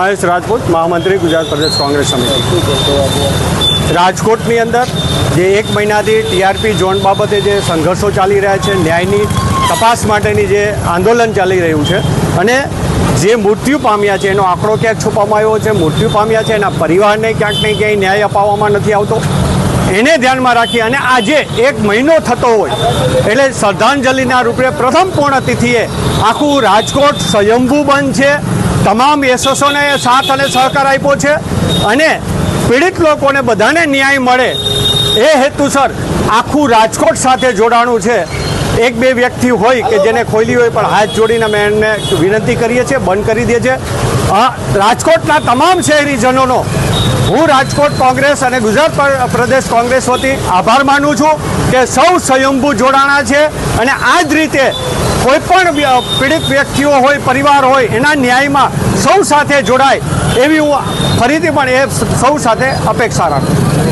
મહેશ રાજપૂત, મહામંત્રી, ગુજરાત પ્રદેશ કોંગ્રેસ સમિતિ। રાજકોટની અંદર જે 1 મહિનાથી ટીઆરપી ઝોન બાબતે જે સંઘર્ષો ચાલી રહ્યા છે, ન્યાયની તપાસ માટેની જે આંદોલન ચાલી રહ્યું છે અને જે મૃત્યુ પામ્યા છે એનો આંકડો ક્યાંક છુપાવવામાં આવ્યો છે, મૃત્યુ પામ્યા છે એના પરિવારને ક્યાંક ને ક્યાંય ન્યાય અપાવવામાં નથી આવતો, એને ધ્યાનમાં રાખી અને આજે 1 મહિનો થતો હોય એટલે શ્રદ્ધાંજલિના રૂપે પ્રથમ પૂર્ણતિથિએ આખું રાજકોટ સ્વયંભૂ બંધ છે। તમામ એસોસોને સાથ અને સહકાર આપ્યો છે અને પીડિત લોકોને બધાને ન્યાય મળે એ હેતુસર આખું રાજકોટ સાથે જોડાણું છે। 1-2 વ્યક્તિ હોય કે જેને ખોલી હોય પણ હાથ જોડીને અમે એમને વિનંતી કરીએ છીએ, બંધ કરી દે છે। રાજકોટના તમામ શહેરીજનોનો હું રાજકોટ કોંગ્રેસ અને ગુજરાત પ્રદેશ કોંગ્રેસ વતી આભાર માનું છું કે સૌ સ્વયંભૂ જોડાણા છે અને આ જ રીતે કોઈ પણ પીડિત વ્યક્તિઓ હોય, પરિવાર હોય, એના ન્યાયમાં સૌ સાથે જોડાય એવી હું ફરીથી પણ એ સૌ સાથે અપેક્ષા રાખું છું।